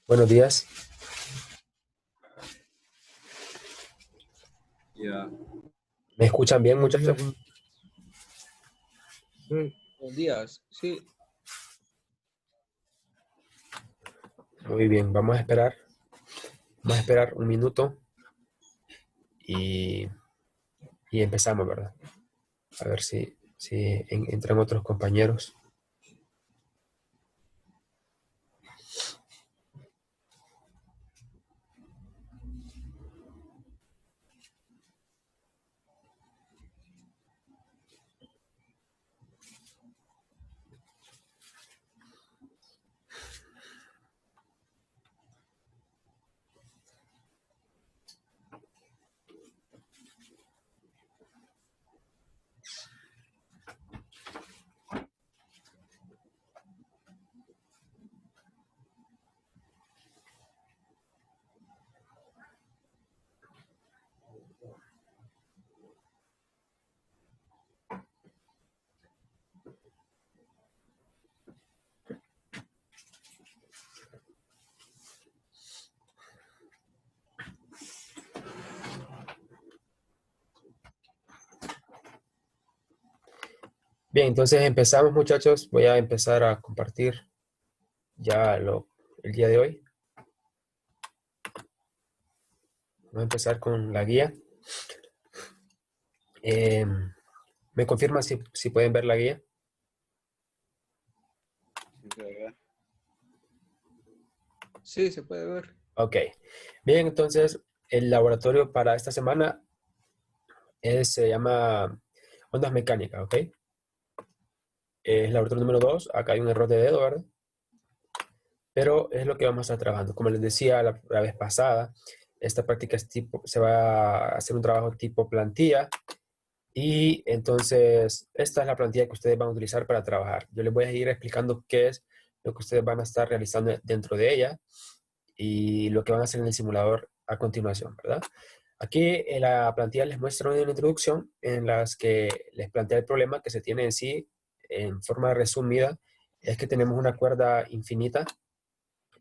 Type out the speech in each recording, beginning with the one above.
Buenos días. Ya. ¿Me escuchan bien, Buenos días, muchachos? sí, Buenos días. Sí. Muy bien, vamos a esperar. Vamos a esperar un minuto y, y empezamos, ¿verdad? A ver si entran otros compañeros. Bien, entonces empezamos, muchachos. Voy a empezar a compartir ya el día de hoy. Vamos a empezar con la guía. ¿Me confirman si pueden ver la guía? Sí, se puede ver. Ok. Bien, entonces el laboratorio para esta semana se llama ondas mecánicas, ¿ok? Es laboratorio número 2. Acá hay un error de dedo, ¿verdad? Pero es lo que vamos a estar trabajando. Como les decía la vez pasada, esta práctica se va a hacer un trabajo tipo plantilla, y entonces esta es la plantilla que ustedes van a utilizar para trabajar. Yo les voy a ir explicando qué es lo que ustedes van a estar realizando dentro de ella y lo que van a hacer en el simulador a continuación, ¿verdad? Aquí en la plantilla les muestro una introducción en las que les plantea el problema que se tiene en sí. En forma resumida, es que tenemos una cuerda infinita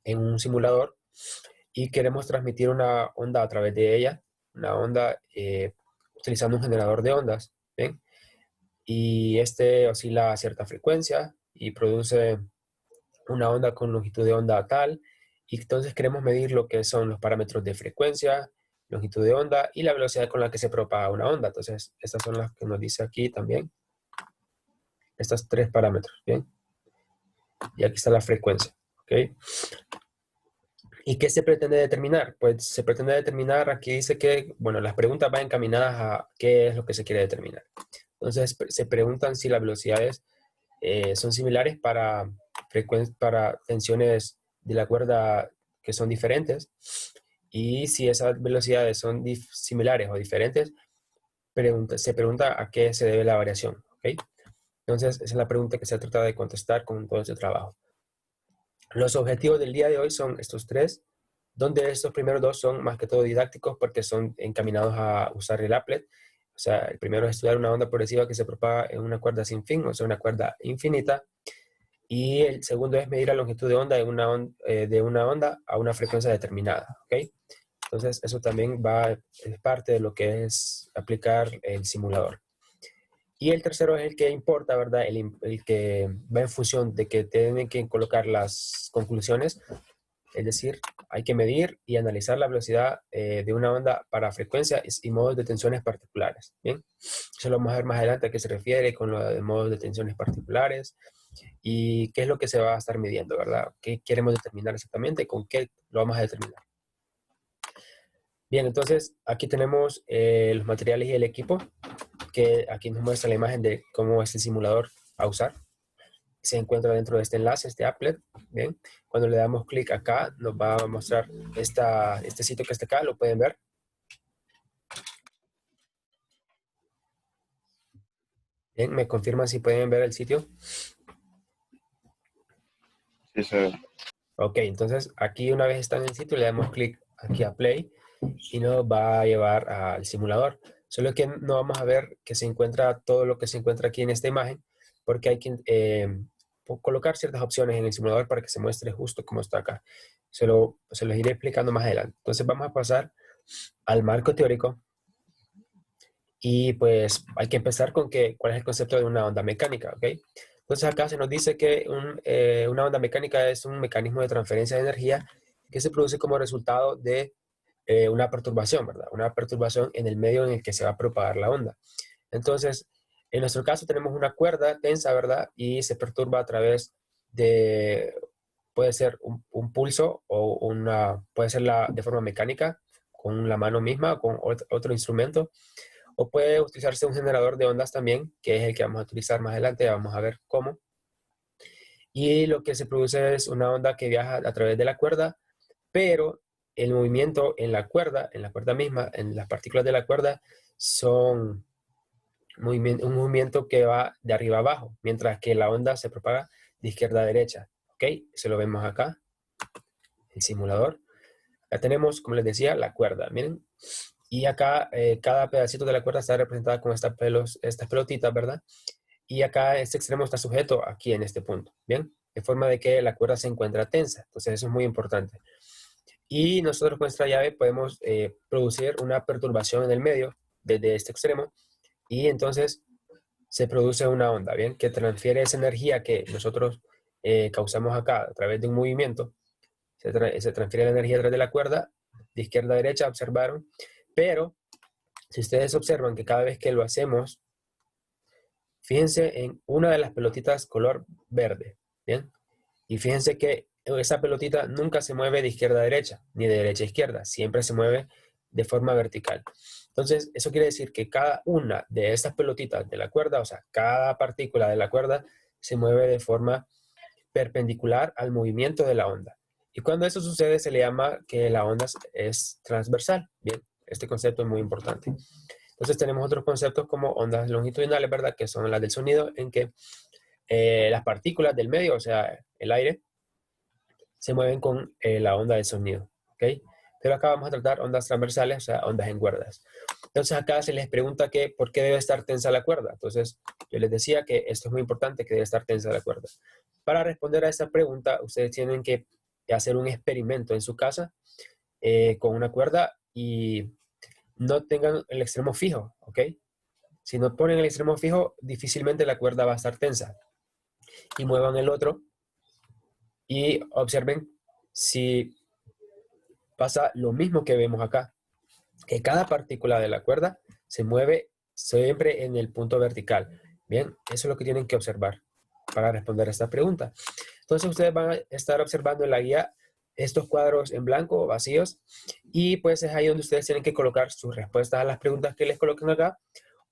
en un simulador y queremos transmitir una onda a través de ella, una onda utilizando un generador de ondas, ¿ven? Y este oscila a cierta frecuencia y produce una onda con longitud de onda tal, y entonces queremos medir lo que son los parámetros de frecuencia, longitud de onda y la velocidad con la que se propaga una onda. Entonces, estas son las que nos dice aquí también, estos tres parámetros, ¿bien? Y aquí está la frecuencia, ¿ok? ¿Y qué se pretende determinar? Pues se pretende determinar, aquí dice que, bueno, las preguntas van encaminadas a qué es lo que se quiere determinar. Entonces se preguntan si las velocidades son similares para tensiones de la cuerda que son diferentes, y si esas velocidades son similares o diferentes, se pregunta a qué se debe la variación, ¿ok? Entonces esa es la pregunta que se ha tratado de contestar con todo este trabajo. Los objetivos del día de hoy son estos tres, donde estos primeros dos son más que todo didácticos porque son encaminados a usar el applet. O sea, el primero es estudiar una onda progresiva que se propaga en una cuerda sin fin, o sea, una cuerda infinita. Y el segundo es medir la longitud de onda de una onda a una frecuencia determinada, ¿ok? Entonces, eso también es parte de lo que es aplicar el simulador. Y el tercero es el que importa, ¿verdad? El que va en función de que tienen que colocar las conclusiones. Es decir, hay que medir y analizar la velocidad de una onda para frecuencias y modos de tensiones particulares. Bien, eso lo vamos a ver más adelante a qué se refiere con lo de modos de tensiones particulares y qué es lo que se va a estar midiendo, ¿verdad? ¿Qué queremos determinar exactamente? ¿Con qué lo vamos a determinar? Bien, entonces aquí tenemos los materiales y el equipo, que aquí nos muestra la imagen de cómo es el simulador a usar. Se encuentra dentro de este enlace, este applet. Bien, cuando le damos clic acá, nos va a mostrar este sitio que está acá, lo pueden ver. Bien, me confirman si pueden ver el sitio. sí se ve. Ok, entonces aquí una vez está en el sitio, le damos clic aquí a play y nos va a llevar al simulador. Solo que no vamos a ver que se encuentra todo lo que se encuentra aquí en esta imagen, porque hay que colocar ciertas opciones en el simulador para que se muestre justo como está acá. Se los iré explicando más adelante. Entonces vamos a pasar al marco teórico. Y pues hay que empezar con cuál es el concepto de una onda mecánica, ¿ok? Entonces acá se nos dice que una onda mecánica es un mecanismo de transferencia de energía que se produce como resultado de una perturbación, ¿verdad? Una perturbación en el medio en el que se va a propagar la onda. Entonces, en nuestro caso tenemos una cuerda tensa, ¿verdad? Y se perturba a través de, puede ser un pulso o puede ser de forma mecánica, con la mano misma o con otro instrumento. O puede utilizarse un generador de ondas también, que es el que vamos a utilizar más adelante, vamos a ver cómo. Y lo que se produce es una onda que viaja a través de la cuerda, pero el movimiento en la cuerda misma, en las partículas de la cuerda, son un movimiento que va de arriba a abajo, mientras que la onda se propaga de izquierda a derecha. ¿Ok? Se lo vemos acá, el simulador. Acá tenemos, como les decía, la cuerda. Miren. Y acá cada pedacito de la cuerda está representada con estas pelotitas, ¿verdad? Y acá este extremo está sujeto aquí en este punto, ¿bien? De forma de que la cuerda se encuentra tensa. Entonces eso es muy importante. Y nosotros con nuestra llave podemos producir una perturbación en el medio desde este extremo y entonces se produce una onda, ¿bien? Que transfiere esa energía que nosotros causamos acá a través de un movimiento. Se transfiere la energía a través de la cuerda, de izquierda a derecha, observaron. Pero si ustedes observan que cada vez que lo hacemos, fíjense en una de las pelotitas color verde, ¿bien? Y fíjense que esa pelotita nunca se mueve de izquierda a derecha, ni de derecha a izquierda, siempre se mueve de forma vertical. Entonces, eso quiere decir que cada una de estas pelotitas de la cuerda, o sea, cada partícula de la cuerda, se mueve de forma perpendicular al movimiento de la onda. Y cuando eso sucede, se le llama que la onda es transversal. Bien, este concepto es muy importante. Entonces tenemos otros conceptos como ondas longitudinales, ¿verdad? Que son las del sonido, en que las partículas del medio, o sea, el aire, se mueven con la onda del sonido, ¿ok? Pero acá vamos a tratar ondas transversales, o sea, ondas en cuerdas. Entonces acá se les pregunta que por qué debe estar tensa la cuerda. Entonces yo les decía que esto es muy importante, que debe estar tensa la cuerda. Para responder a esta pregunta, ustedes tienen que hacer un experimento en su casa con una cuerda y no tengan el extremo fijo, ¿ok? Si no ponen el extremo fijo, difícilmente la cuerda va a estar tensa. Y muevan el otro y observen si pasa lo mismo que vemos acá, que cada partícula de la cuerda se mueve siempre en el punto vertical. Bien, eso es lo que tienen que observar para responder a esta pregunta. Entonces ustedes van a estar observando en la guía estos cuadros en blanco, vacíos, y pues es ahí donde ustedes tienen que colocar sus respuestas a las preguntas que les coloquen acá,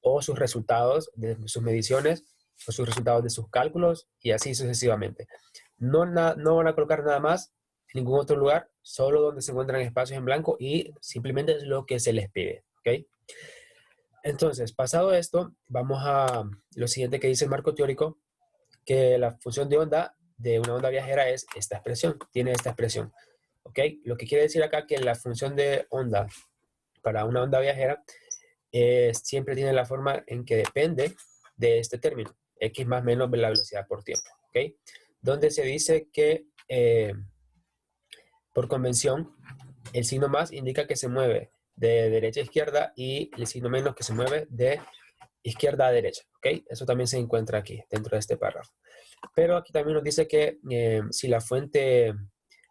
o sus resultados de sus mediciones, o sus resultados de sus cálculos, y así sucesivamente. No van a colocar nada más en ningún otro lugar, solo donde se encuentran espacios en blanco y simplemente es lo que se les pide, ¿ok? Entonces, pasado esto, vamos a lo siguiente que dice el marco teórico, que la función de onda de una onda viajera es esta expresión, tiene esta expresión, ¿ok? Lo que quiere decir acá que la función de onda para una onda viajera siempre tiene la forma en que depende de este término, x más menos la velocidad por tiempo, ¿ok? Donde se dice que por convención el signo más indica que se mueve de derecha a izquierda y el signo menos que se mueve de izquierda a derecha, ¿ok? Eso también se encuentra aquí, dentro de este párrafo. Pero aquí también nos dice que si la fuente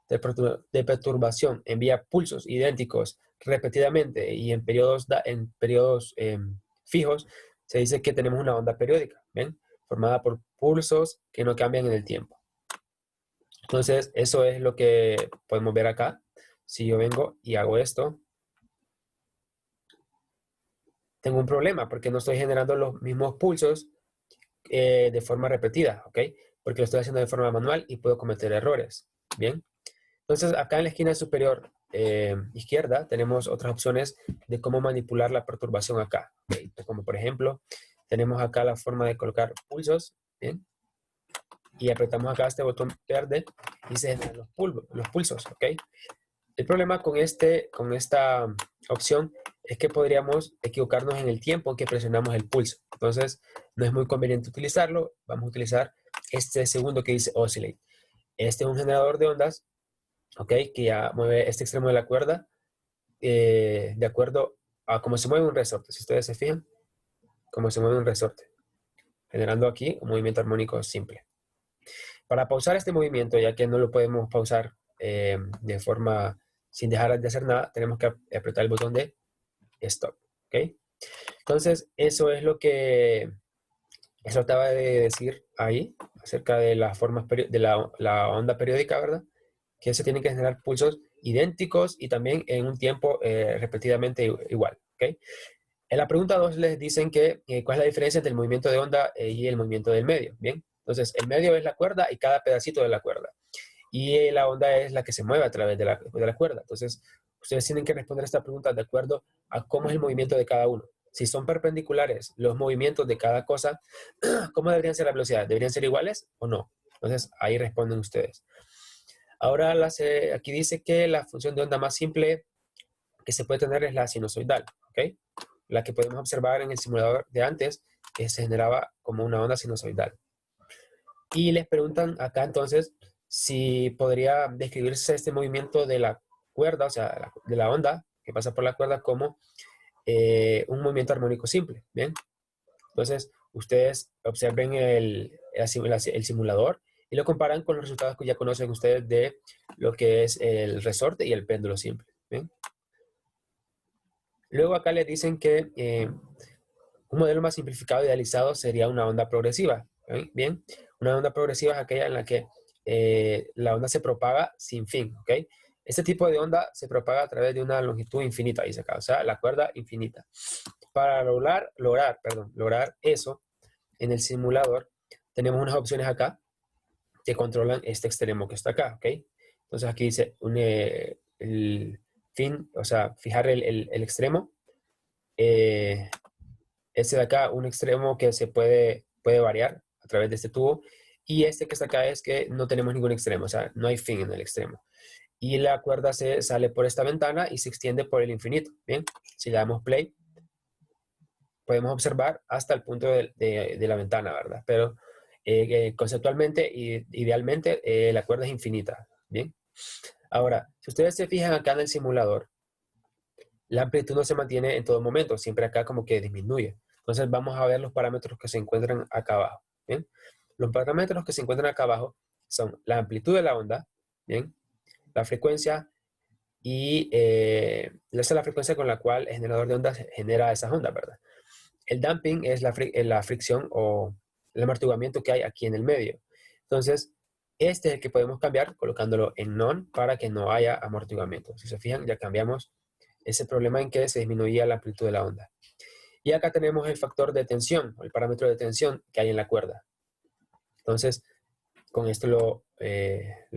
de perturbación envía pulsos idénticos repetidamente y en periodos fijos, se dice que tenemos una onda periódica, ¿ven? Formada por pulsos que no cambian en el tiempo. Entonces, eso es lo que podemos ver acá. Si yo vengo y hago esto, tengo un problema porque no estoy generando los mismos pulsos de forma repetida, ¿ok? Porque lo estoy haciendo de forma manual y puedo cometer errores, ¿bien? Entonces, acá en la esquina superior izquierda tenemos otras opciones de cómo manipular la perturbación acá, ¿okay? Como por ejemplo, tenemos acá la forma de colocar pulsos, ¿bien? Y apretamos acá este botón verde y se generan los pulsos, ¿ok? El problema con esta opción es que podríamos equivocarnos en el tiempo en que presionamos el pulso. Entonces, no es muy conveniente utilizarlo. Vamos a utilizar este segundo que dice oscillate. Este es un generador de ondas, ¿ok? Que ya mueve este extremo de la cuerda de acuerdo a cómo se mueve un resorte. Si ustedes se fijan, cómo se mueve un resorte, generando aquí un movimiento armónico simple. Para pausar este movimiento, ya que no lo podemos pausar de forma sin dejar de hacer nada, tenemos que apretar el botón de stop, ¿ok? Entonces, eso es lo que trataba de decir ahí, acerca de las formas de la onda periódica, ¿verdad? Que se tienen que generar pulsos idénticos y también en un tiempo repetidamente igual, ¿ok? En la pregunta 2 les dicen que cuál es la diferencia entre el movimiento de onda y el movimiento del medio, ¿bien? Entonces, el medio es la cuerda y cada pedacito de la cuerda. Y la onda es la que se mueve a través de la cuerda. Entonces, ustedes tienen que responder esta pregunta de acuerdo a cómo es el movimiento de cada uno. Si son perpendiculares los movimientos de cada cosa, ¿cómo deberían ser las velocidades? ¿Deberían ser iguales o no? Entonces, ahí responden ustedes. Ahora, aquí dice que la función de onda más simple que se puede tener es la sinusoidal, ¿ok? La que podemos observar en el simulador de antes, que se generaba como una onda sinusoidal. Y les preguntan acá entonces si podría describirse este movimiento de la cuerda, o sea, de la onda que pasa por la cuerda como un movimiento armónico simple, ¿bien? Entonces, ustedes observen el simulador y lo comparan con los resultados que ya conocen ustedes de lo que es el resorte y el péndulo simple, ¿bien? Luego acá les dicen que un modelo más simplificado e idealizado sería una onda progresiva. Bien, una onda progresiva es aquella en la que la onda se propaga sin fin. ¿Ok? Este tipo de onda se propaga a través de una longitud infinita, dice acá, o sea, la cuerda infinita. Para lograr eso en el simulador, tenemos unas opciones acá que controlan este extremo que está acá. ¿Ok? Entonces aquí dice el fin, o sea, fijar el extremo. Este de acá, un extremo que se puede variar a través de este tubo. Y este que está acá es que no tenemos ningún extremo, o sea, no hay fin en el extremo. Y la cuerda se sale por esta ventana y se extiende por el infinito. Bien, si le damos play, podemos observar hasta el punto de la ventana, ¿verdad? Pero conceptualmente y idealmente la cuerda es infinita. Bien. Ahora, si ustedes se fijan acá en el simulador, la amplitud no se mantiene en todo momento, siempre acá como que disminuye. Entonces vamos a ver los parámetros que se encuentran acá abajo. ¿Bien? Los parámetros que se encuentran acá abajo son la amplitud de la onda, ¿bien? La frecuencia y esa es la frecuencia con la cual el generador de ondas genera esas ondas, ¿verdad? El damping es la fricción o el amortiguamiento que hay aquí en el medio. Entonces, este es el que podemos cambiar colocándolo en non para que no haya amortiguamiento. Si se fijan, ya cambiamos ese problema en que se disminuía la amplitud de la onda. Y acá tenemos el factor de tensión, o el parámetro de tensión que hay en la cuerda. Entonces, con esto lo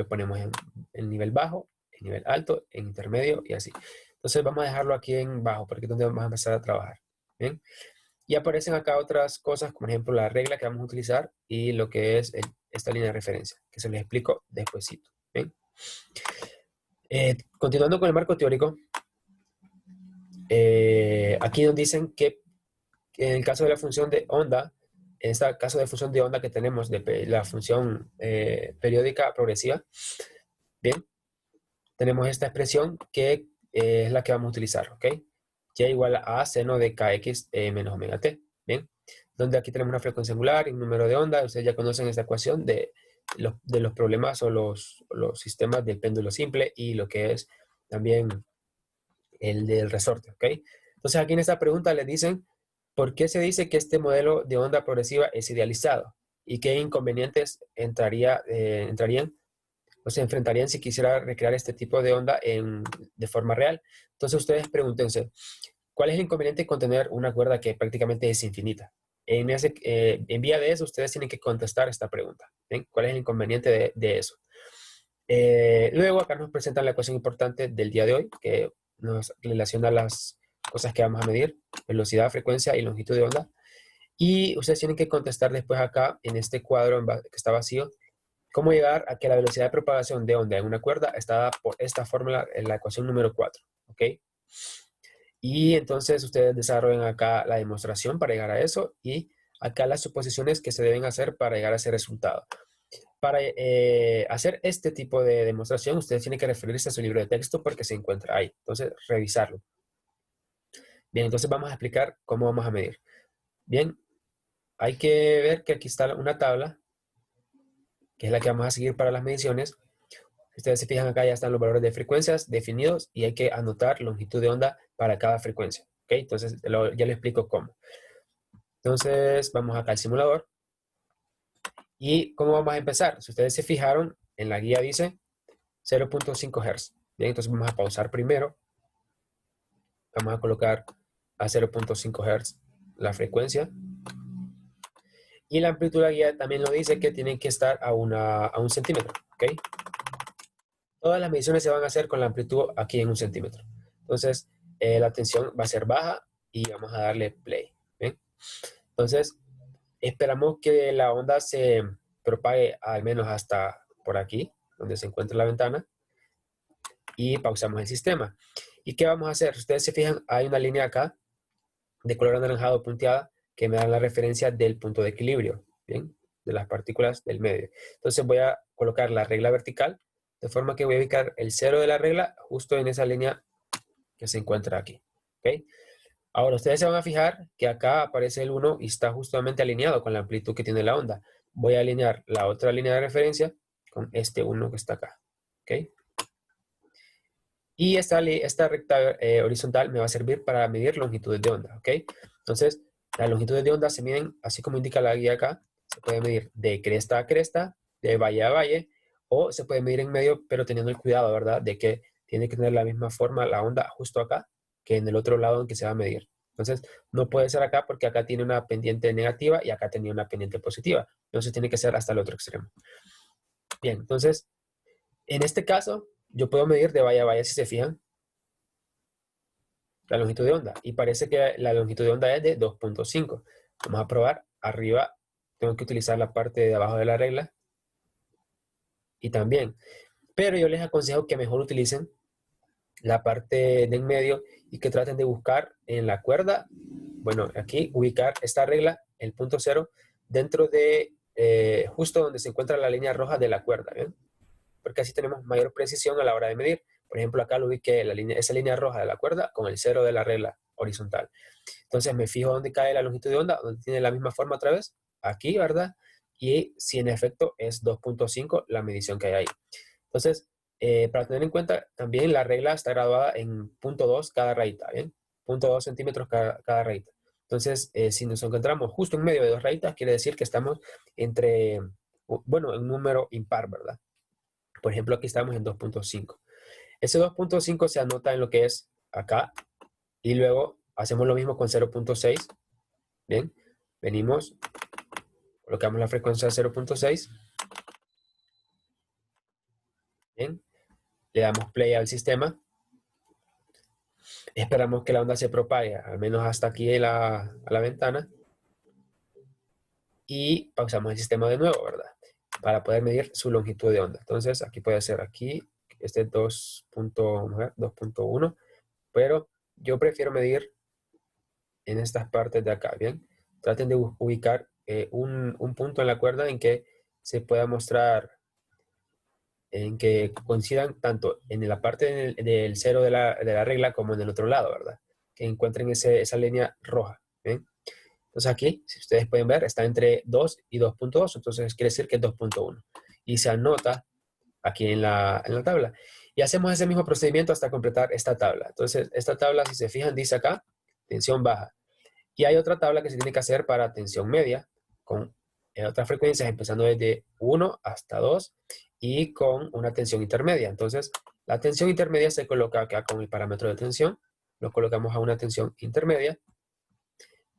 ponemos en nivel bajo, en nivel alto, en intermedio y así. Entonces vamos a dejarlo aquí en bajo, porque es donde vamos a empezar a trabajar. ¿Bien? Y aparecen acá otras cosas, como por ejemplo la regla que vamos a utilizar y lo que es esta línea de referencia, que se les explico despuesito. ¿Bien? Continuando con el marco teórico, aquí nos dicen que en el caso de la función de onda, en este caso de función de onda que tenemos de la función periódica progresiva, bien, tenemos esta expresión que es la que vamos a utilizar, ¿ok? Y igual a seno de kx menos omega t, bien, donde aquí tenemos una frecuencia angular y un número de onda. Ustedes ya conocen esta ecuación de los problemas o los sistemas del péndulo simple y lo que es también el del resorte, ¿ok? Entonces aquí en esta pregunta le dicen, ¿por qué se dice que este modelo de onda progresiva es idealizado? ¿Y qué inconvenientes entrarían o se enfrentarían si quisiera recrear este tipo de onda de forma real? Entonces ustedes pregúntense, ¿cuál es el inconveniente con tener una cuerda que prácticamente es infinita? En vía de eso, ustedes tienen que contestar esta pregunta. ¿Ven? ¿Cuál es el inconveniente de eso? Luego acá nos presentan la ecuación importante del día de hoy, que nos relaciona las cosas que vamos a medir, velocidad, frecuencia y longitud de onda. Y ustedes tienen que contestar después acá, en este cuadro que está vacío, cómo llegar a que la velocidad de propagación de onda en una cuerda está dada por esta fórmula en la ecuación número 4. ¿Ok? Y entonces ustedes desarrollan acá la demostración para llegar a eso y acá las suposiciones que se deben hacer para llegar a ese resultado. Para hacer este tipo de demostración, ustedes tienen que referirse a su libro de texto porque se encuentra ahí. Entonces, revisarlo. Bien, entonces vamos a explicar cómo vamos a medir. Bien, hay que ver que aquí está una tabla, que es la que vamos a seguir para las mediciones. Si ustedes se fijan acá, ya están los valores de frecuencias definidos y hay que anotar longitud de onda para cada frecuencia. ¿Ok? Entonces, ya les explico cómo. Entonces, vamos acá al simulador. ¿Y cómo vamos a empezar? Si ustedes se fijaron, en la guía dice 0.5 Hz. Bien, entonces vamos a pausar primero. Vamos a colocar a 0.5 Hz la frecuencia. Y la amplitud de la guía también lo dice que tiene que estar a 1 centímetro. ¿Ok? Todas las mediciones se van a hacer con la amplitud aquí en 1 centímetro. Entonces, la tensión va a ser baja y vamos a darle play. ¿Bien? Entonces, esperamos que la onda se propague al menos hasta por aquí, donde se encuentra la ventana, y pausamos el sistema. ¿Y qué vamos a hacer? Si ustedes se fijan, hay una línea acá de color anaranjado punteada que me da la referencia del punto de equilibrio, ¿bien? De las partículas del medio. Entonces voy a colocar la regla vertical, de forma que voy a ubicar el cero de la regla justo en esa línea que se encuentra aquí. ¿Ok? Ahora ustedes se van a fijar que acá aparece el 1 y está justamente alineado con la amplitud que tiene la onda. Voy a alinear la otra línea de referencia con este 1 que está acá. ¿Ok? Y esta recta horizontal me va a servir para medir longitudes de onda. ¿Ok? Entonces, las longitudes de onda se miden, así como indica la guía acá, se puede medir de cresta a cresta, de valle a valle, o se puede medir en medio, pero teniendo el cuidado, ¿verdad?, de que tiene que tener la misma forma la onda justo acá que en el otro lado en que se va a medir. Entonces, no puede ser acá porque acá tiene una pendiente negativa y acá tenía una pendiente positiva. Entonces, tiene que ser hasta el otro extremo. Bien, entonces, en este caso, yo puedo medir de valle a valle, si se fijan, la longitud de onda. Y parece que la longitud de onda es de 2.5. Vamos a probar. Arriba tengo que utilizar la parte de abajo de la regla. Y también. Pero yo les aconsejo que mejor utilicen la parte de en medio y que traten de buscar en la cuerda, bueno, aquí ubicar esta regla, el punto cero, dentro de justo donde se encuentra la línea roja de la cuerda, ¿bien? Porque así tenemos mayor precisión a la hora de medir. Por ejemplo, acá lo ubiqué esa línea roja de la cuerda con el cero de la regla horizontal. Entonces me fijo dónde cae la longitud de onda, donde tiene la misma forma otra vez, aquí, ¿verdad? Y si en efecto es 2.5 la medición que hay ahí. Entonces, para tener en cuenta, también la regla está graduada en 0.2 cada rayita, ¿bien? 0.2 centímetros cada rayita. Entonces, si nos encontramos justo en medio de dos rayitas, quiere decir que estamos entre, bueno, en un número impar, ¿verdad? Por ejemplo, aquí estamos en 2.5. Ese 2.5 se anota en lo que es acá y luego hacemos lo mismo con 0.6. Bien, venimos, colocamos la frecuencia 0.6. Bien, le damos play al sistema. Esperamos que la onda se propague al menos hasta aquí a la ventana. Y pausamos el sistema de nuevo, ¿verdad? Para poder medir su longitud de onda. Entonces, aquí puede ser aquí, este es 2.1, pero yo prefiero medir en estas partes de acá, ¿bien? Traten de ubicar un punto en la cuerda en que se pueda mostrar, en que coincidan tanto en la parte del cero de la regla como en el otro lado, ¿verdad? Que encuentren esa línea roja, ¿bien? Entonces aquí, si ustedes pueden ver, está entre 2 y 2.2, entonces quiere decir que es 2.1. Y se anota aquí en la tabla. Y hacemos ese mismo procedimiento hasta completar esta tabla. Entonces, esta tabla, si se fijan, dice acá, tensión baja. Y hay otra tabla que se tiene que hacer para tensión media, con otras frecuencias empezando desde 1 hasta 2 y con una tensión intermedia. Entonces, la tensión intermedia se coloca acá con el parámetro de tensión, lo colocamos a una tensión intermedia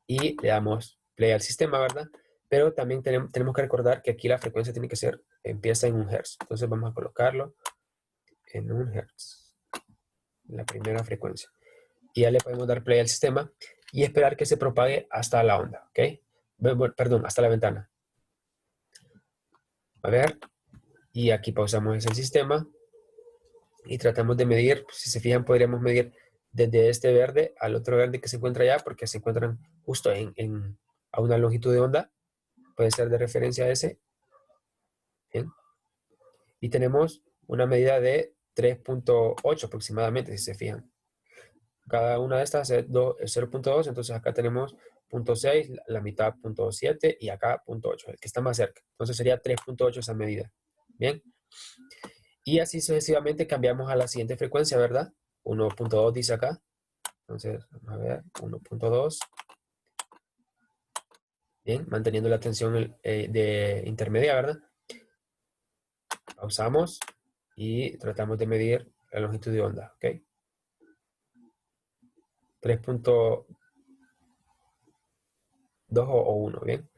y le damos play al sistema, ¿verdad? Pero también tenemos que recordar que aquí la frecuencia tiene que ser, empieza en 1 Hz. Entonces vamos a colocarlo en 1 Hz, la primera frecuencia. Y ya le podemos dar play al sistema y esperar que se propague hasta la onda, ¿ok? Perdón, hasta la ventana. A ver, y aquí pausamos el sistema y tratamos de medir. Si se fijan, podríamos medir desde este verde al otro verde que se encuentra allá, porque se encuentran justo a una longitud de onda, puede ser de referencia a S. Bien. Y tenemos una medida de 3.8 aproximadamente, si se fijan. Cada una de estas es 0.2, entonces acá tenemos 0.6, la mitad 0.7 y acá 0.8, el que está más cerca. Entonces sería 3.8 esa medida. Bien. Y así sucesivamente cambiamos a la siguiente frecuencia, ¿verdad? 1.2 dice acá. Entonces, vamos a ver, 1.2. Bien, manteniendo la tensión de intermedia, ¿verdad? Pausamos y tratamos de medir la longitud de onda, ¿ok? 3.2 o 1, ¿bien?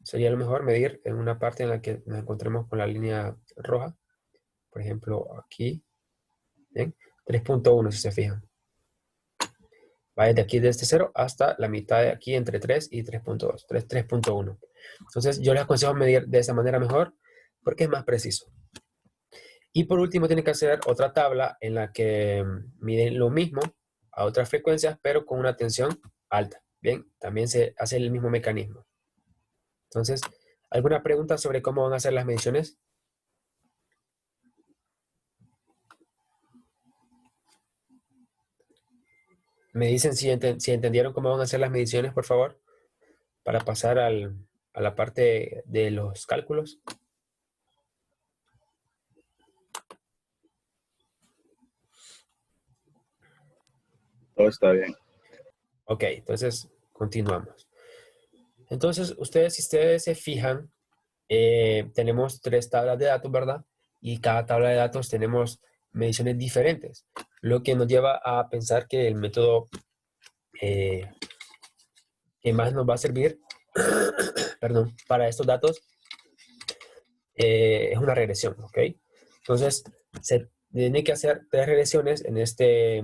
Sería lo mejor medir en una parte en la que nos encontremos con la línea roja. Por ejemplo, aquí, ¿bien? 3.1 si se fijan. Va desde aquí, desde 0 hasta la mitad de aquí, entre 3 y 3.2, 3.1. Entonces, yo les aconsejo medir de esa manera mejor porque es más preciso. Y por último, tienen que hacer otra tabla en la que miden lo mismo a otras frecuencias, pero con una tensión alta. Bien, también se hace el mismo mecanismo. Entonces, ¿alguna pregunta sobre cómo van a hacer las mediciones? Me dicen si entendieron cómo van a hacer las mediciones, por favor, para pasar a la parte de los cálculos. Todo está bien. Ok, entonces continuamos. Entonces, si ustedes se fijan, tenemos 3 tablas de datos, ¿verdad? Y cada tabla de datos tenemos mediciones diferentes, lo que nos lleva a pensar que el método que más nos va a servir, perdón, para estos datos es una regresión, ¿ok? Entonces, se tiene que hacer 3 regresiones en este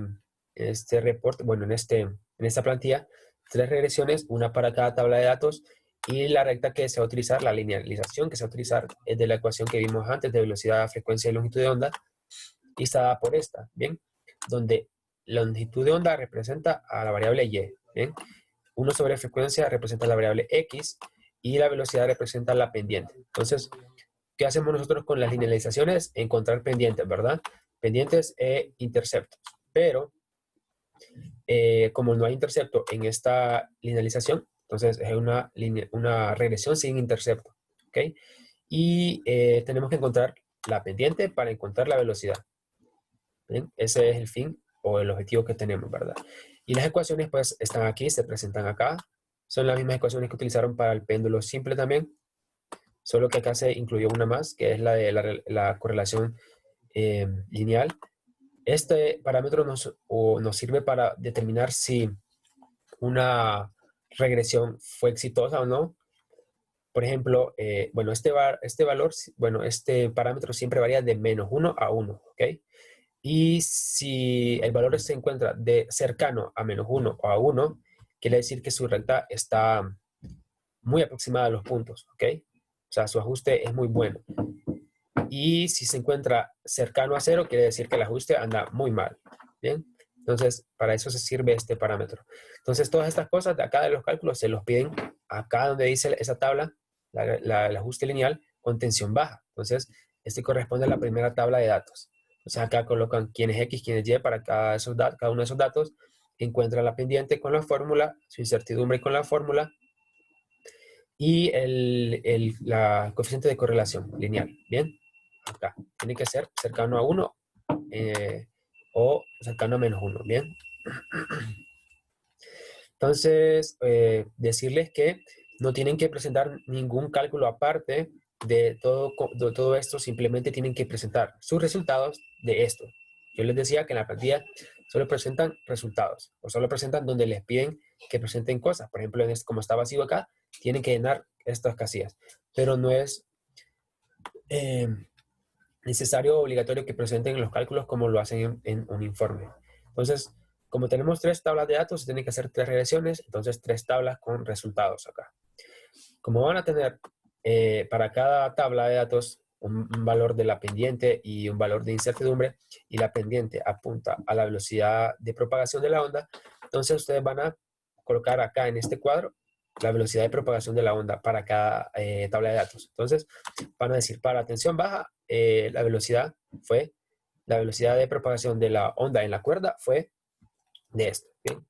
report, bueno, en esta plantilla, 3 regresiones, una para cada tabla de datos, y la recta que se va a utilizar, la linealización que se va a utilizar es de la ecuación que vimos antes de velocidad, frecuencia y longitud de onda, y está dada por esta, ¿bien? Donde la longitud de onda representa a la variable y, ¿bien? 1 sobre frecuencia representa la variable x, y la velocidad representa la pendiente. Entonces, ¿qué hacemos nosotros con las linealizaciones? Encontrar pendientes, ¿verdad? Pendientes e interceptos. Pero, como no hay intercepto en esta linealización, entonces es una regresión sin intercepto, ¿ok? Y tenemos que encontrar la pendiente para encontrar la velocidad. ¿Bien? Ese es el fin o el objetivo que tenemos, ¿verdad? Y las ecuaciones, pues, están aquí, se presentan acá. Son las mismas ecuaciones que utilizaron para el péndulo simple también, solo que acá se incluyó una más, que es la de la correlación lineal. Este parámetro nos sirve para determinar si una regresión fue exitosa o no. Por ejemplo, bueno, este parámetro siempre varía de -1 a 1, ¿ok? Y si el valor se encuentra de cercano a -1 o a 1, quiere decir que su recta está muy aproximada a los puntos, ¿ok? O sea, su ajuste es muy bueno. Y si se encuentra cercano a 0, quiere decir que el ajuste anda muy mal. ¿Bien? Entonces, para eso se sirve este parámetro. Entonces, todas estas cosas de acá de los cálculos se los piden acá donde dice esa tabla, el ajuste lineal con tensión baja. Entonces, este corresponde a la primera tabla de datos. Entonces, acá colocan quién es X, quién es Y para cada uno de esos datos. Encuentra la pendiente con la fórmula, su incertidumbre con la fórmula y la coeficiente de correlación lineal. ¿Bien? Acá. Tiene que ser cercano a 1 o cercano a -1, ¿bien? Entonces, decirles que no tienen que presentar ningún cálculo aparte de todo esto, simplemente tienen que presentar sus resultados de esto. Yo les decía que en la plantilla solo presentan resultados, o solo presentan donde les piden que presenten cosas. Por ejemplo, como está vacío acá, tienen que llenar estas casillas. Pero no es necesario o obligatorio que presenten los cálculos como lo hacen en un informe. Entonces, como tenemos 3 tablas de datos, se tienen que hacer 3 regresiones, entonces 3 tablas con resultados acá. Como van a tener para cada tabla de datos un valor de la pendiente y un valor de incertidumbre, y la pendiente apunta a la velocidad de propagación de la onda, entonces ustedes van a colocar acá en este cuadro la velocidad de propagación de la onda para cada tabla de datos. Entonces, van a decir, para tensión baja, la velocidad de propagación de la onda en la cuerda fue de esto. ¿Bien?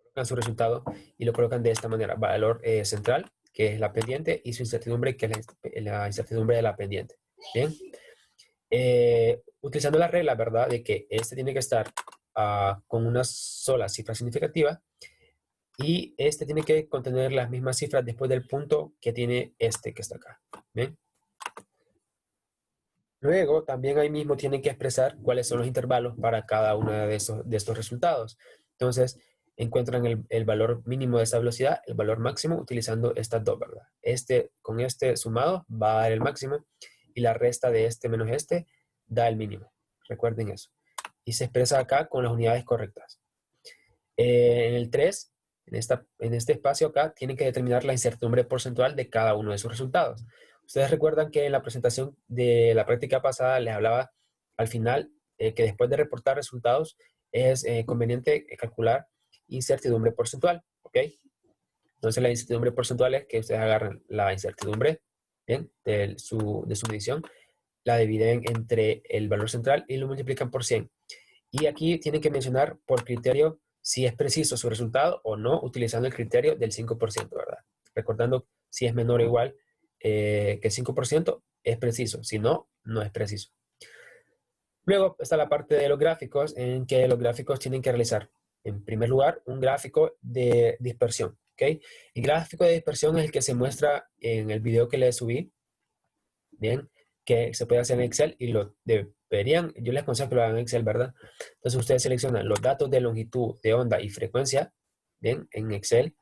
Colocan su resultado y lo colocan de esta manera. Valor central, que es la pendiente, y su incertidumbre, que es la incertidumbre de la pendiente. Bien. Utilizando la regla, ¿verdad? De que este tiene que estar con una sola cifra significativa y este tiene que contener las mismas cifras después del punto que tiene este que está acá. ¿Bien? Luego, también ahí mismo tienen que expresar cuáles son los intervalos para cada uno de estos resultados. Entonces, encuentran el valor mínimo de esa velocidad, el valor máximo, utilizando estas dos, ¿verdad? Con este sumado va a dar el máximo y la resta de este menos este da el mínimo. Recuerden eso. Y se expresa acá con las unidades correctas. En el 3, en este espacio acá, tienen que determinar la incertidumbre porcentual de cada uno de sus resultados. Ustedes recuerdan que en la presentación de la práctica pasada les hablaba al final que después de reportar resultados es conveniente calcular incertidumbre porcentual, ¿ok? Entonces la incertidumbre porcentual es que ustedes agarran la incertidumbre, ¿bien? De su medición, la dividen entre el valor central y lo multiplican por 100. Y aquí tienen que mencionar por criterio si es preciso su resultado o no, utilizando el criterio del 5%, ¿verdad? Recordando si es menor o igual que 5%, es preciso. Si no, no es preciso. Luego está la parte de los gráficos, en que los gráficos tienen que realizar, en primer lugar, un gráfico de dispersión, ¿ok? El gráfico de dispersión es el que se muestra en el video que les subí, ¿bien? Que se puede hacer en Excel y lo deberían, yo les aconsejo que lo hagan en Excel, ¿verdad? Entonces ustedes seleccionan los datos de longitud de onda y frecuencia, ¿bien? En Excel,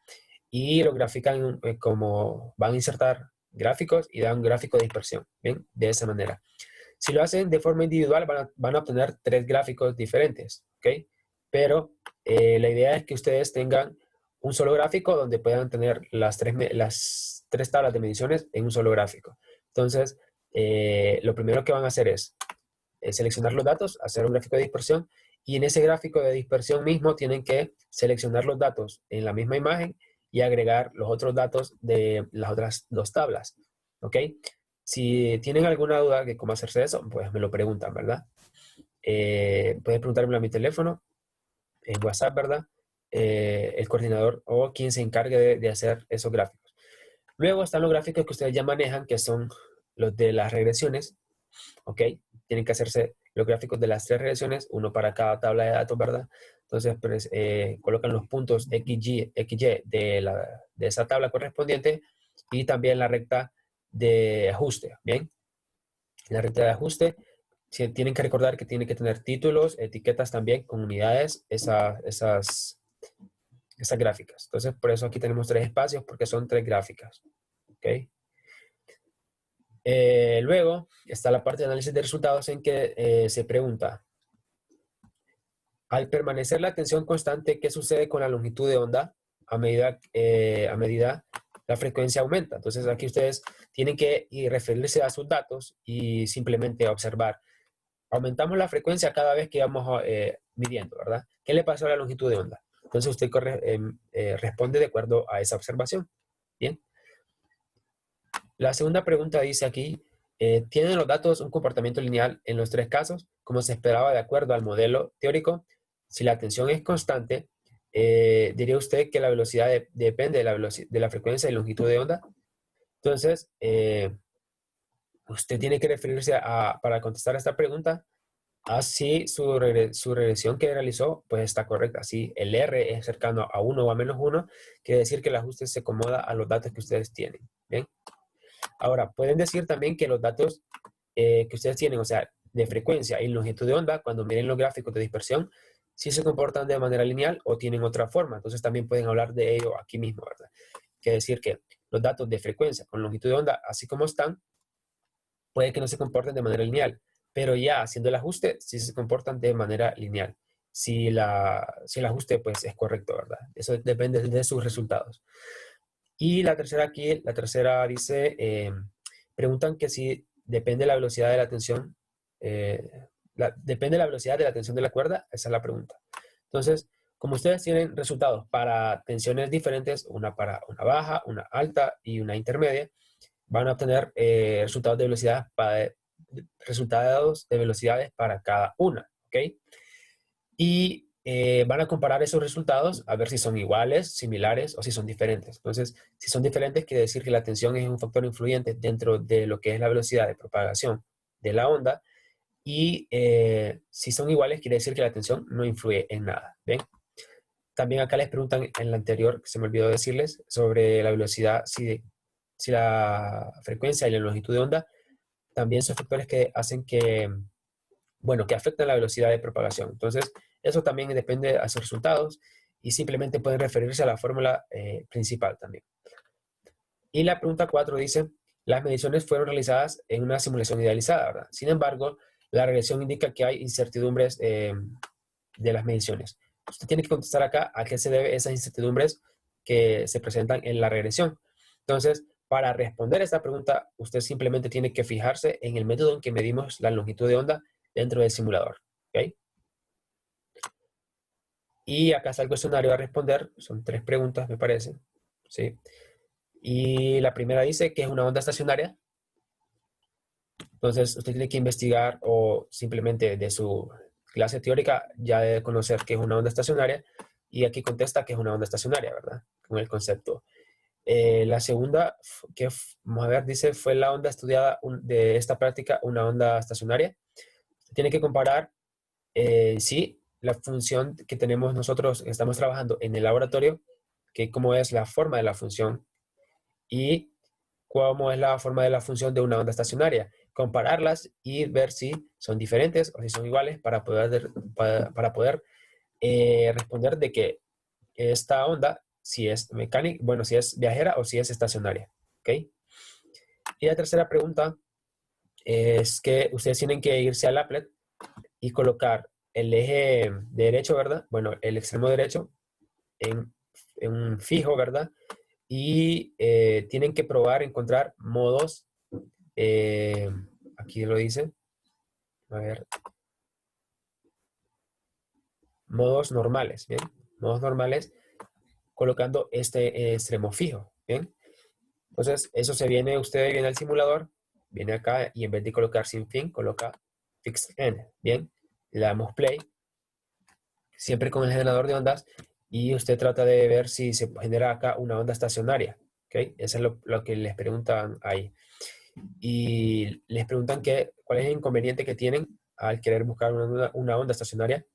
y lo grafican como van a insertar gráficos y dan un gráfico de dispersión, ¿bien? De esa manera. Si lo hacen de forma individual van a obtener 3 gráficos diferentes, ¿ok? Pero la idea es que ustedes tengan un solo gráfico donde puedan tener las tres tablas de mediciones en un solo gráfico. Entonces, lo primero que van a hacer es seleccionar los datos, hacer un gráfico de dispersión, y en ese gráfico de dispersión mismo tienen que seleccionar los datos en la misma imagen y agregar los otros datos de las otras 2 tablas, ¿ok? Si tienen alguna duda de cómo hacerse eso, pues me lo preguntan, ¿verdad? Pueden preguntármelo a mi teléfono, en WhatsApp, ¿verdad? El coordinador o quien se encargue de hacer esos gráficos. Luego están los gráficos que ustedes ya manejan, que son los de las regresiones, ¿ok? Tienen que hacerse los gráficos de las 3 regresiones, uno para cada tabla de datos, ¿verdad? Entonces, pues, colocan los puntos XY de esa tabla correspondiente y también la recta de ajuste, ¿bien? La recta de ajuste, tienen que recordar que tiene que tener títulos, etiquetas también con unidades, esas gráficas. Entonces, por eso aquí tenemos 3 espacios, porque son 3 gráficas, ¿ok? Luego está la parte de análisis de resultados en que se pregunta, al permanecer la tensión constante, ¿qué sucede con la longitud de onda a medida la frecuencia aumenta? Entonces aquí ustedes tienen que referirse a sus datos y simplemente observar. Aumentamos la frecuencia cada vez que vamos midiendo, ¿verdad? ¿Qué le pasó a la longitud de onda? Entonces usted responde de acuerdo a esa observación. Bien. La segunda pregunta dice aquí, ¿tienen los datos un comportamiento lineal en los 3 casos, como se esperaba de acuerdo al modelo teórico? Si la tensión es constante, ¿diría usted que la velocidad depende de la frecuencia y longitud de onda? Entonces, usted tiene que referirse para contestar a esta pregunta, a si su regresión que realizó pues está correcta. Si el R es cercano a 1 o a menos 1, quiere decir que el ajuste se acomoda a los datos que ustedes tienen. ¿Bien? Ahora, pueden decir también que los datos que ustedes tienen, o sea, de frecuencia y longitud de onda, cuando miren los gráficos de dispersión, si se comportan de manera lineal o tienen otra forma. Entonces también pueden hablar de ello aquí mismo, ¿verdad? Quiere decir que los datos de frecuencia con longitud de onda, así como están, puede que no se comporten de manera lineal, pero ya haciendo el ajuste, sí se comportan de manera lineal. Si el ajuste pues es correcto, ¿verdad? Eso depende de sus resultados. Y la tercera dice, preguntan que si depende la velocidad de la tensión, depende la velocidad de la tensión de la cuerda, esa es la pregunta. Entonces, Como ustedes tienen resultados para tensiones diferentes, una para una baja, una alta y una intermedia, van a obtener resultados de velocidades para cada una, ¿ok? Y van a comparar esos resultados a ver si son iguales, similares o si son diferentes. Entonces, si son diferentes, quiere decir que la tensión es un factor influyente dentro de lo que es la velocidad de propagación de la onda. Y si son iguales, quiere decir que la tensión no influye en nada. ¿Ven? También acá les preguntan en la anterior, que se me olvidó decirles, sobre la velocidad, si la frecuencia y la longitud de onda también son factores que hacen que, bueno, que afectan la velocidad de propagación. Entonces, eso también depende de sus resultados y simplemente pueden referirse a la fórmula principal también. Y la pregunta 4 dice, las mediciones fueron realizadas en una simulación idealizada, ¿verdad? Sin embargo, la regresión indica que hay incertidumbres de las mediciones. Usted tiene que contestar acá a qué se debe esas incertidumbres que se presentan en la regresión. Entonces, para responder esta pregunta, usted simplemente tiene que fijarse en el método en que medimos la longitud de onda dentro del simulador. ¿Okay? Y acá está el cuestionario a responder. Son 3 preguntas, me parece. ¿Sí? Y la primera dice que es una onda estacionaria. Entonces, usted tiene que investigar o simplemente de su clase teórica ya debe conocer que es una onda estacionaria. Y aquí contesta que es una onda estacionaria, ¿verdad? Con el concepto. La segunda, vamos a ver, dice, fue la onda estudiada de esta práctica una onda estacionaria. Tiene que comparar, sí, la función que tenemos nosotros, que estamos trabajando en el laboratorio, que cómo es la forma de la función y cómo es la forma de la función de una onda estacionaria. Compararlas y ver si son diferentes o si son iguales para poder responder de que esta onda, si es mecánica, bueno, si es viajera o si es estacionaria. ¿Ok? Y la tercera pregunta es que ustedes tienen que irse al applet y colocar el eje derecho, ¿verdad? Bueno, el extremo derecho en un fijo, ¿verdad? Y tienen que probar encontrar modos, aquí lo dice, a ver, modos normales, ¿bien? Modos normales colocando este extremo fijo, ¿bien? Entonces, eso usted viene al simulador, viene acá y en vez de colocar sin fin, coloca fixed end, ¿bien? Le damos play, siempre con el generador de ondas, y usted trata de ver si se genera acá una onda estacionaria, ¿ok? Eso es lo que les preguntan ahí. Y les preguntan cuál es el inconveniente que tienen al querer buscar una onda estacionaria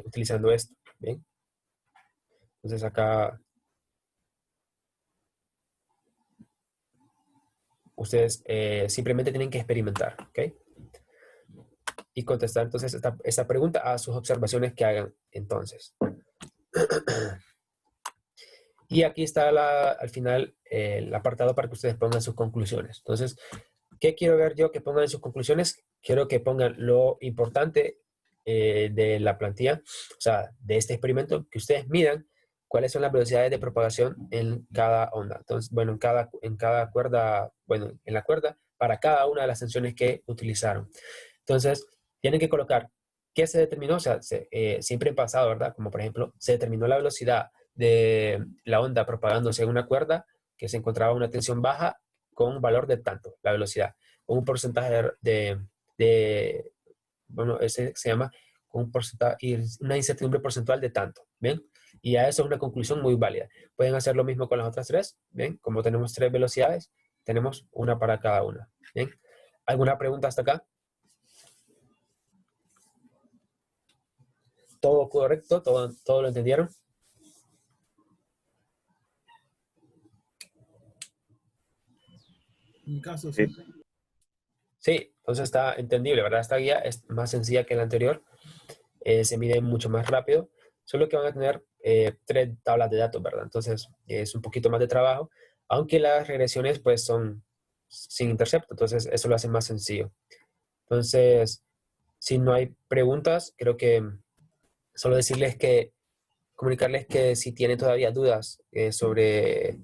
utilizando esto, ¿bien? Entonces acá ustedes simplemente tienen que experimentar, ¿ok? Y contestar entonces esta pregunta a sus observaciones que hagan entonces. Y aquí está al final el apartado para que ustedes pongan sus conclusiones. Entonces, ¿qué quiero ver yo que pongan en sus conclusiones? Quiero que pongan lo importante de la plantilla, o sea, de este experimento, que ustedes midan cuáles son las velocidades de propagación en cada onda. Entonces, bueno, en cada cuerda, bueno, en la cuerda, para cada una de las tensiones que utilizaron. Entonces, tienen que colocar qué se determinó, o sea, siempre en pasado, ¿verdad? Como por ejemplo, se determinó la velocidad de la onda propagándose en una cuerda que se encontraba a una tensión baja con un valor de tanto, la velocidad, con un porcentaje bueno, ese se llama con un porcentaje, una incertidumbre porcentual de tanto, ¿bien? Y a eso es una conclusión muy válida. Pueden hacer lo mismo con las otras 3, ¿bien? Como tenemos 3 velocidades, tenemos una para cada una, ¿bien? ¿Alguna pregunta hasta acá? ¿Todo correcto? ¿Todo lo entendieron? En caso, Sí. sí. Sí, entonces está entendible, ¿verdad? Esta guía es más sencilla que la anterior, se mide mucho más rápido, solo que van a tener 3 tablas de datos, ¿verdad? Entonces es un poquito más de trabajo, aunque las regresiones pues son sin intercepto, entonces eso lo hace más sencillo. Entonces, si no hay preguntas, creo que solo comunicarles que si tienen todavía dudas sobre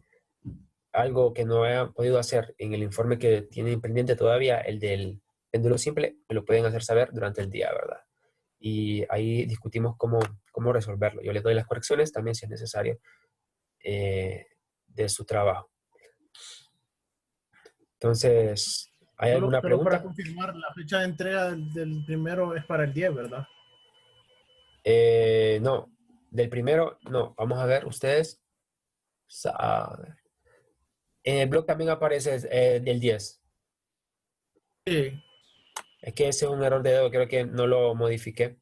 algo que no hayan podido hacer en el informe que tienen pendiente todavía, el del péndulo simple, me lo pueden hacer saber durante el día, ¿verdad? Y ahí discutimos cómo cómo resolverlo. Yo les doy las correcciones también si es necesario de su trabajo. Entonces, ¿hay alguna Solo para pregunta? confirmar, la fecha de entrega del primero es para el 10, ¿verdad? No, del primero, no. Vamos a ver, ustedes. A ver. En el blog también aparece del 10. Sí. Es que ese es un error de dedo, creo que no lo modifiqué.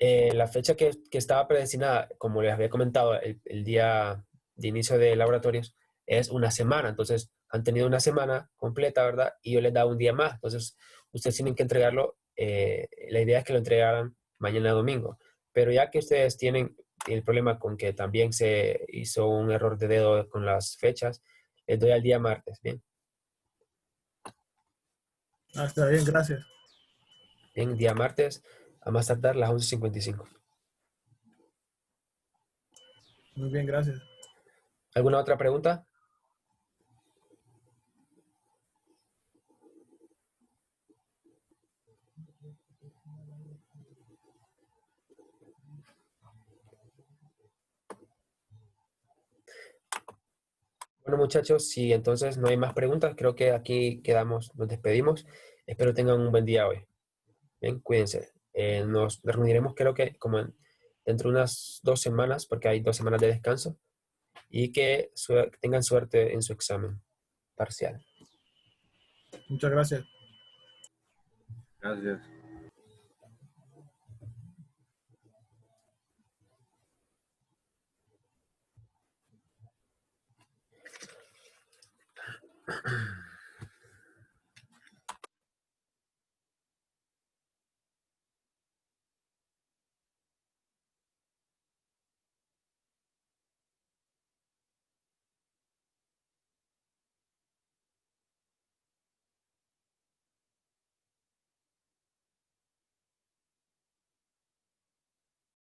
La fecha que estaba predestinada, como les había comentado, el día de inicio de laboratorios, es una semana. Entonces, han tenido una semana completa, ¿verdad? Y yo les daba un día más. Entonces, ustedes tienen que entregarlo. La idea es que lo entregaran mañana domingo. Pero ya que ustedes tienen el problema con que también se hizo un error de dedo con las fechas, les doy al día martes, ¿bien? Está bien, gracias. Bien, día martes, a más tardar las 11:55. Muy bien, gracias. ¿Alguna otra pregunta? Bueno, muchachos, si entonces no hay más preguntas, creo que aquí quedamos, nos despedimos. Espero tengan un buen día hoy. Bien, cuídense. Nos reuniremos creo que como dentro de unas 2 semanas, porque hay 2 semanas de descanso, y que tengan suerte en su examen parcial. Muchas gracias. Gracias.